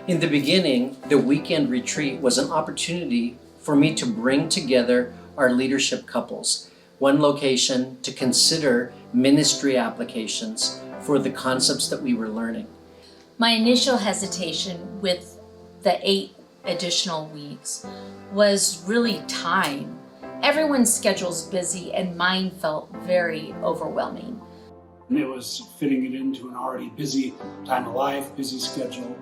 In the beginning, the weekend retreat was an opportunity for me to bring together our leadership couples, one location to consider ministry applications for the concepts that we were learning. My initial hesitation with the 8 additional weeks was really time. Everyone's schedule's busy and mine felt very overwhelming. It was fitting it into an already busy time of life, busy schedule.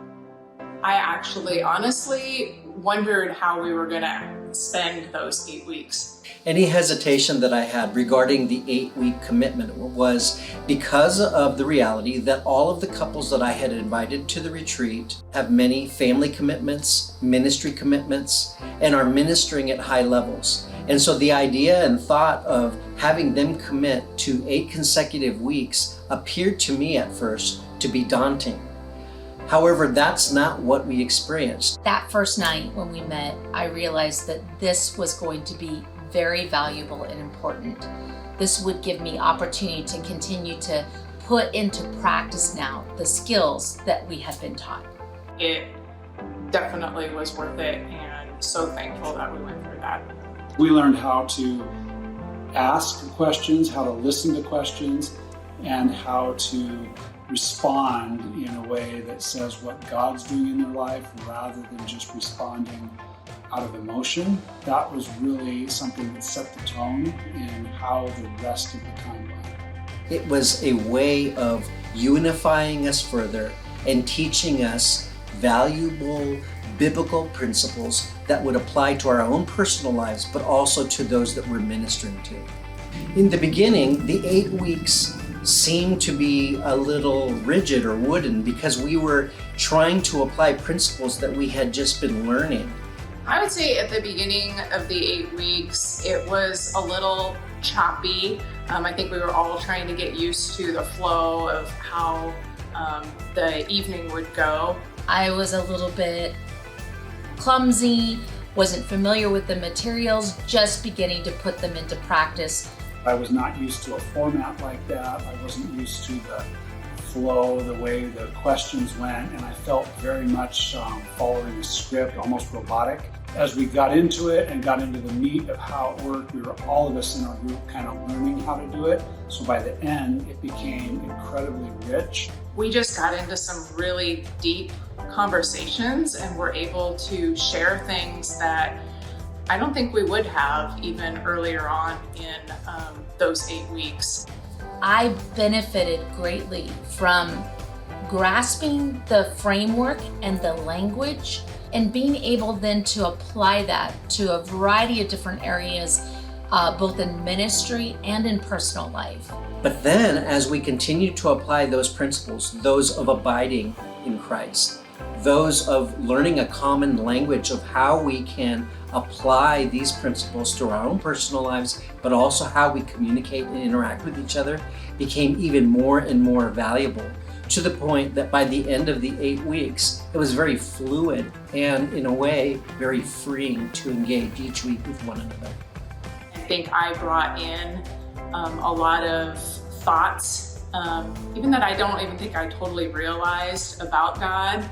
I actually honestly wondered how we were going to spend those 8 weeks. Any hesitation that I had regarding the 8-week commitment was because of the reality that all of the couples that I had invited to the retreat have many family commitments, ministry commitments, and are ministering at high levels. And so the idea and thought of having them commit to 8 consecutive weeks appeared to me at first to be daunting. However, that's not what we experienced. That first night when we met, I realized that this was going to be very valuable and important. This would give me opportunity to continue to put into practice now the skills that we have been taught. It definitely was worth it, and so thankful that we went through that. We learned how to ask questions, how to listen to questions, and how to respond in a way that says what God's doing in their life rather than just responding out of emotion. That was really something that set the tone in how the rest of the time went. It was a way of unifying us further and teaching us valuable biblical principles that would apply to our own personal lives, but also to those that we're ministering to. In the beginning, the 8 weeks seemed to be a little rigid or wooden because we were trying to apply principles that we had just been learning. I would say at the beginning of the 8 weeks, it was a little choppy. I think we were all trying to get used to the flow of how the evening would go. I was a little bit clumsy, wasn't familiar with the materials, just beginning to put them into practice. I was not used to a format like that. I wasn't used to the flow, the way the questions went, and I felt very much following a script, almost robotic. As we got into it and got into the meat of how it worked, we were all of us in our group kind of learning how to do it. So by the end, it became incredibly rich. We just got into some really deep conversations and were able to share things that I don't think we would have even earlier on in those 8 weeks. I benefited greatly from grasping the framework and the language and being able then to apply that to a variety of different areas, both in ministry and in personal life. But then as we continue to apply those principles, those of abiding in Christ, those of learning a common language of how we can apply these principles to our own personal lives, but also how we communicate and interact with each other, became even more and more valuable, to the point that by the end of the 8 weeks, it was very fluid and in a way very freeing to engage each week with one another. I think I brought in a lot of thoughts, even that I don't even think I totally realized about God,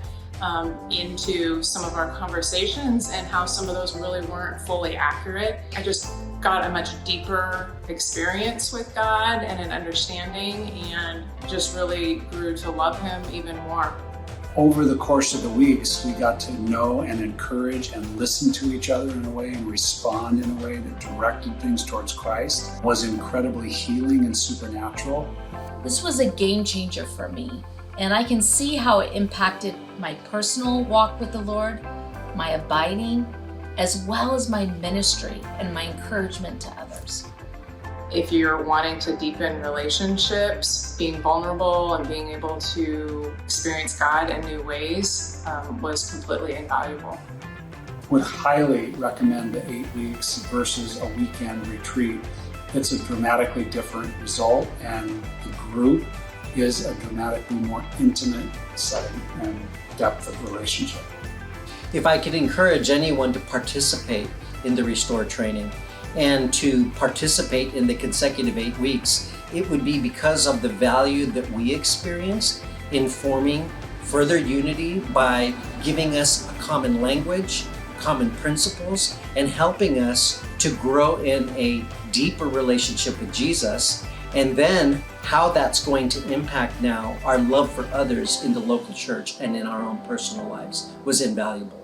into some of our conversations and how some of those really weren't fully accurate. I just got a much deeper experience with God and an understanding, and just really grew to love Him even more. Over the course of the weeks, we got to know and encourage and listen to each other in a way and respond in a way that directed things towards Christ. It was incredibly healing and supernatural. This was a game changer for me, and I can see how it impacted my personal walk with the Lord, my abiding, as well as my ministry and my encouragement to others. If you're wanting to deepen relationships, being vulnerable and being able to experience God in new ways was completely invaluable. Would highly recommend the 8 weeks versus a weekend retreat. It's a dramatically different result, and the group is a dramatically more intimate setting and depth of relationship. If I could encourage anyone to participate in the Restore training and to participate in the consecutive 8 weeks, it would be because of the value that we experienced in forming further unity by giving us a common language, common principles, and helping us to grow in a deeper relationship with Jesus. And then how that's going to impact now our love for others in the local church and in our own personal lives was invaluable.